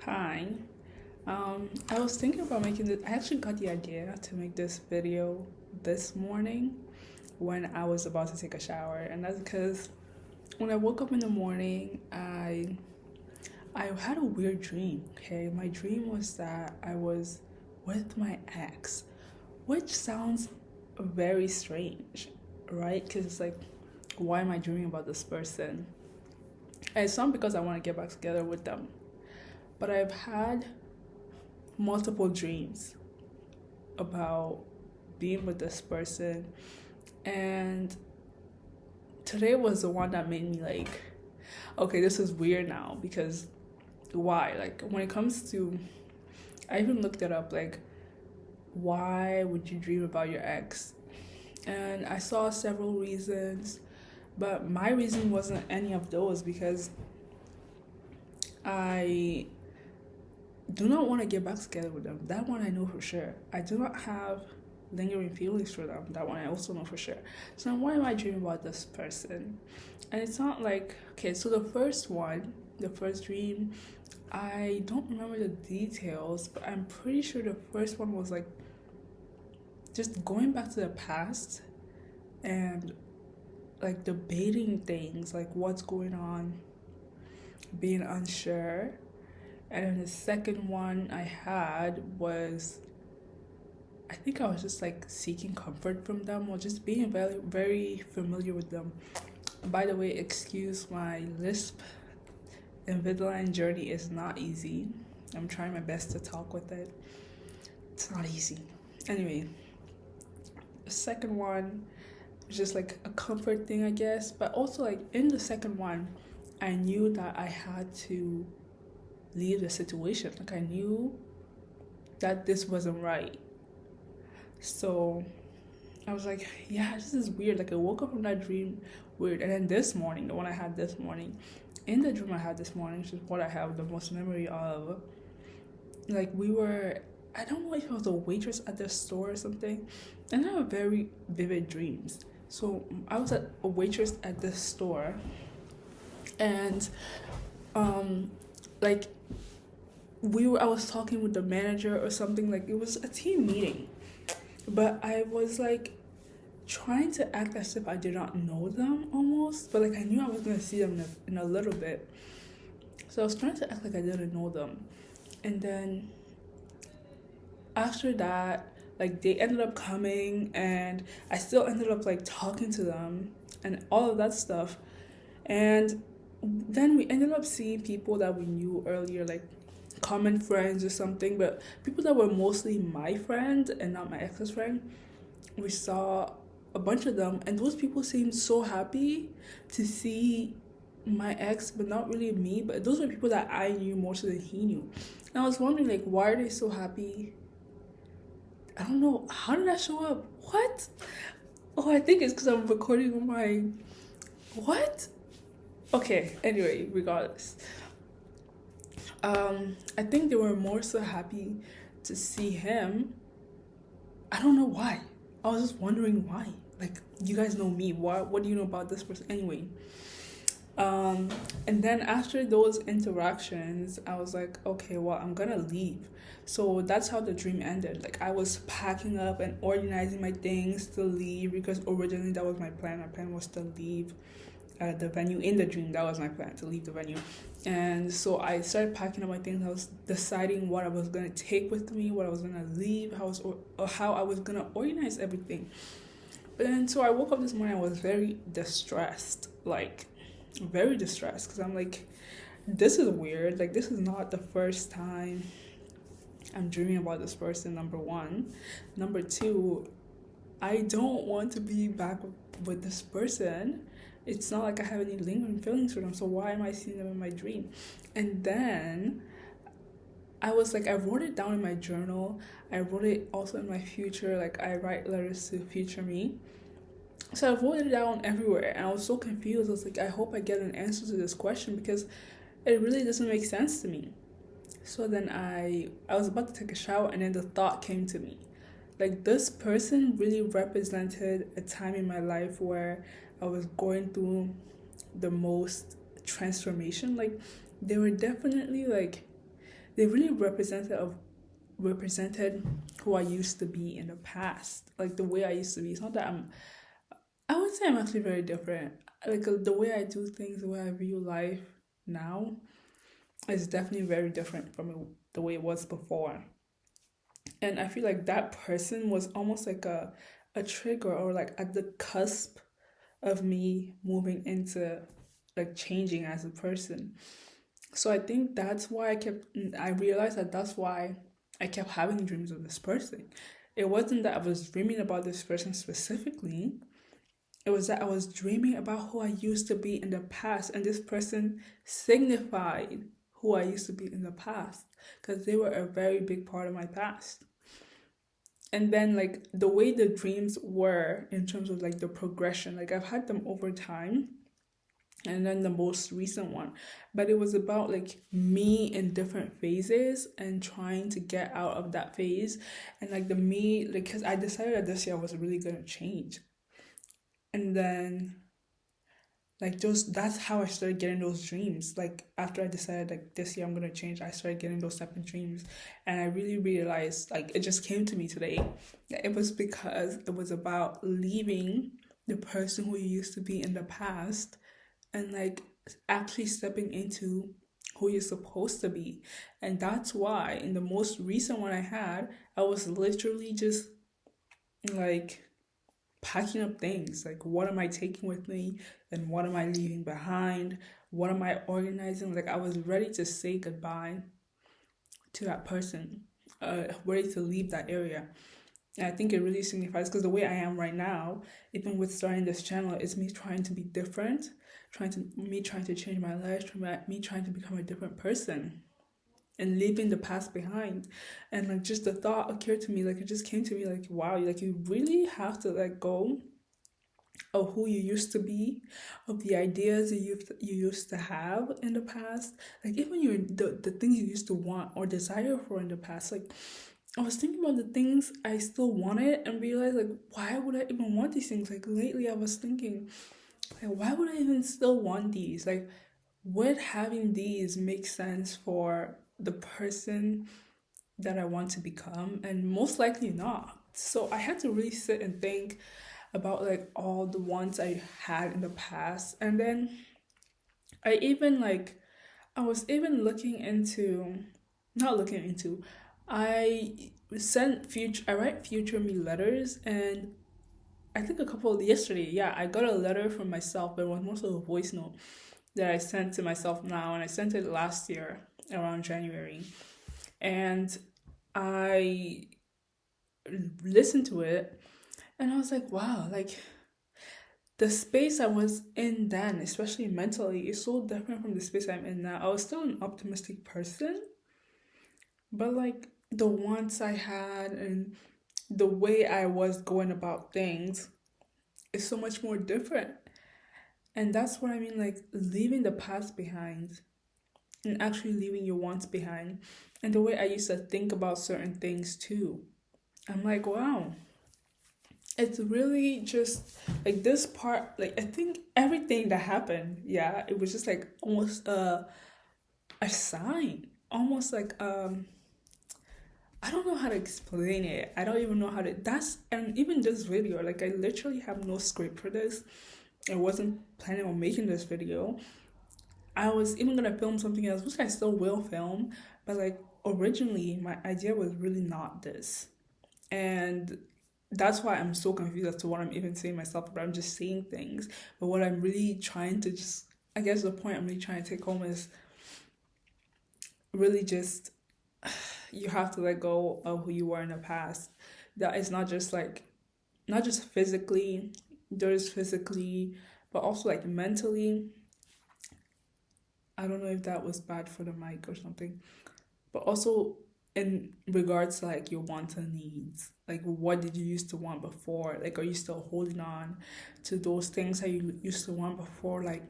Hi. I was thinking about making this. I actually got the idea to make this video this morning when I was about to take a shower, and that's because when I woke up in the morning, I had a weird dream. Okay, my dream was that I was with my ex, which sounds very strange, right? Because it's like, why am I dreaming about this person? And it's not because I want to get back together with them, but I've had multiple dreams about being with this person, and today was the one that made me like, okay, this is weird now because why? Like, when it comes to, I even looked it up, like, why would you dream about your ex? And I saw several reasons, but my reason wasn't any of those because I do not want to get back together with them. That one I know for sure. I do not have lingering feelings for them. That one I also know for sure. So now why am I dreaming about this person? And it's not like, okay, so the first one, the first dream, I don't remember the details, but I'm pretty sure the first one was like just going back to the past and like debating things, like what's going on, being unsure. And then the second one I had was, I think I was just like seeking comfort from them or just being very, very familiar with them. By the way, excuse my lisp. Invisalign journey is not easy. I'm trying my best to talk with it. It's not easy. Anyway, the second one was just like a comfort thing, I guess. But also, like, in the second one, I knew that I had to leave the situation. Like, I knew that this wasn't right. So I was like, yeah, this is weird. Like, I woke up from that dream weird. And then this morning, the one I had this morning, in the dream I had this morning, which is what I have the most memory of, like, we were, I don't know if it was a waitress at the store or something. And I have very vivid dreams. So I was at a waitress at the store, and um, like, I was talking with the manager or something. Like, it was a team meeting, but I was like trying to act as if I did not know them almost, but like I knew I was gonna see them in a little bit. So I was trying to act like I didn't know them. And then after that, like, they ended up coming and I still ended up like talking to them and all of that stuff. And then we ended up seeing people that we knew earlier, like common friends or something, but people that were mostly my friend and not my ex's friend. We saw a bunch of them, and those people seemed so happy to see my ex, but not really me. But those were people that I knew more so than he knew. And I was wondering, like, why are they so happy? I don't know. How did that show up? What? Oh, I think it's because I'm recording on my. What? Okay, anyway, regardless. I think they were more so happy to see him. I don't know why. I was just wondering why. Like, you guys know me. What do you know about this person? Anyway. Um, and then after those interactions, I was like, okay, well, I'm gonna leave. So that's how the dream ended. Like, I was packing up and organizing my things to leave because originally that was my plan. My plan was to leave the venue in the dream. That was my plan, to leave the venue. And so I started packing up my things. I was deciding what I was gonna take with me, what I was gonna leave, how I was gonna organize everything. But then so I woke up this morning. I was very distressed, like very distressed, because I'm like, this is weird. Like, this is not the first time I'm dreaming about this person. Number one, number two, I don't want to be back with this person. It's not like I have any lingering feelings for them. So why am I seeing them in my dream? And then I was like, I wrote it down in my journal. I wrote it also in my future. Like, I write letters to future me. So I wrote it down everywhere, and I was so confused. I was like, I hope I get an answer to this question because it really doesn't make sense to me. So then I was about to take a shower, and then the thought came to me. Like, this person really represented a time in my life where I was going through the most transformation. Like, they were definitely like they really represented who I used to be in the past, like the way I used to be. It's not that I would say I'm actually very different. Like the way I do things, the way I view life now is definitely very different from the way it was before. And I feel like that person was almost like a trigger, or like at the cusp of me moving into like changing as a person. So I think that's why I realized that that's why I kept having dreams of this person. It wasn't that I was dreaming about this person specifically, it was that I was dreaming about who I used to be in the past, and this person signified who I used to be in the past because they were a very big part of my past. And then, like, the way the dreams were in terms of like the progression, like, I've had them over time, and then the most recent one, but it was about like me in different phases and trying to get out of that phase. And like the me, like, because I decided that this year I was really going to change. And then like just that's how I started getting those dreams. Like after I decided like this year I'm gonna change, I started getting those type of dreams, and I really realized, like, it just came to me today that it was because it was about leaving the person who you used to be in the past, and like actually stepping into who you're supposed to be. And that's why in the most recent one I had, I was literally just like packing up things, like what am I taking with me and what am I leaving behind, what am I organizing. Like I was ready to say goodbye to that person, ready to leave that area. And I think it really signifies, because the way I am right now, even with starting this channel, is me trying to be different, trying to change my life, me trying to become a different person and leaving the past behind. And like just the thought occurred to me, like it just came to me like, wow, like you really have to let go of who you used to be, of the ideas you used to have in the past, like even the things you used to want or desire for in the past. Like I was thinking about the things I still wanted and realized, like, why would I even want these things? Like lately I was thinking, like, why would I even still want these? Like, would having these make sense for the person that I want to become? And most likely not. So I had to really sit and think about like all the wants I had in the past. And then I even like I was even looking into not looking into I write future me letters, and I think a couple yesterday, yeah, I got a letter from myself, but it was mostly a voice note that I sent to myself now, and I sent it last year around January. And I listened to it and I was like, wow, like the space I was in then, especially mentally, is so different from the space I'm in now. I was still an optimistic person, but like the wants I had and the way I was going about things is so much more different. And that's what I mean, like leaving the past behind and actually leaving your wants behind. And the way I used to think about certain things too. I'm like, wow, it's really just like this part, like I think everything that happened, yeah, it was just like almost a sign. Almost like I don't know how to explain it. I don't even know how to that's and even this video, like I literally have no script for this. I wasn't planning on making this video. I was even gonna film something else, which I still will film, but like originally my idea was really not this. And that's why I'm so confused as to what I'm even saying myself, but I'm just saying things. But what I'm really trying to just I guess the point I'm really trying to take home is really just you have to let go of who you were in the past. That is not just like not just physically, there's physically, but also like mentally. I don't know if that was bad for the mic or something, but also in regards to like your wants and needs, like what did you used to want before? Like, are you still holding on to those things that you used to want before? Like,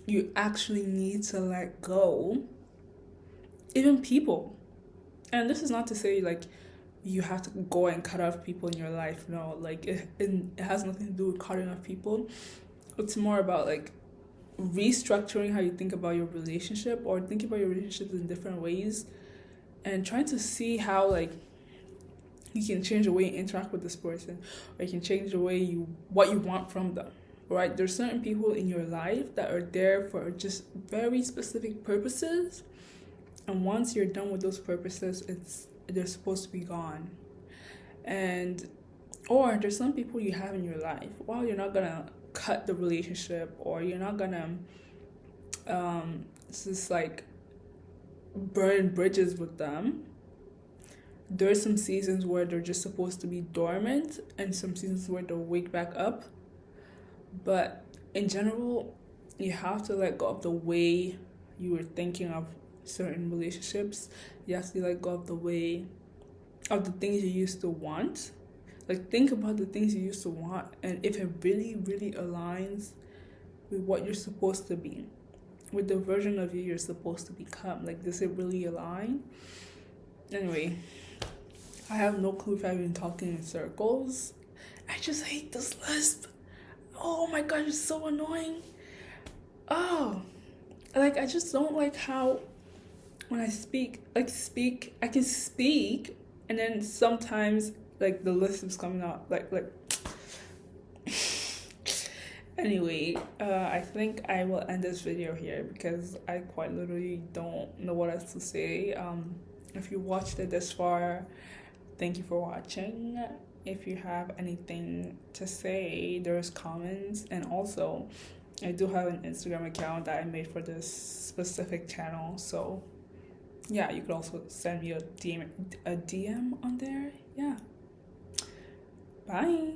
you actually need to let go. Even people, and this is not to say like you have to go and cut off people in your life. No, like it has nothing to do with cutting off people. It's more about like restructuring how you think about your relationship or think about your relationships in different ways. and trying to see how like you can change the way you interact with this person, or you can change the way what you want from them. Right? There's certain people in your life that are there for just very specific purposes, and once you're done with those purposes, they're supposed to be gone. And or there's some people you have in your life. While you're not gonna cut the relationship, or you're not gonna just like burn bridges with them, there's some seasons where they're just supposed to be dormant, and some seasons where they'll wake back up. But in general, you have to let go of the way you were thinking of certain relationships. You have to let go of the way of the things you used to want. Like, think about the things you used to want, and if it really, really aligns with what you're supposed to be, with the version of you you're supposed to become. Like, does it really align? Anyway, I have no clue if I've been talking in circles. I just hate this lisp. Oh my god, it's so annoying. Oh, like, I just don't like how when I speak, I can speak, and then sometimes like the lisp is coming out like Anyway, I think I will end this video here because I quite literally don't know what else to say. If you watched it this far, thank you for watching. If you have anything to say, there's comments, and also I do have an Instagram account that I made for this specific channel, so yeah, you could also send me a DM on there. Yeah. Bye.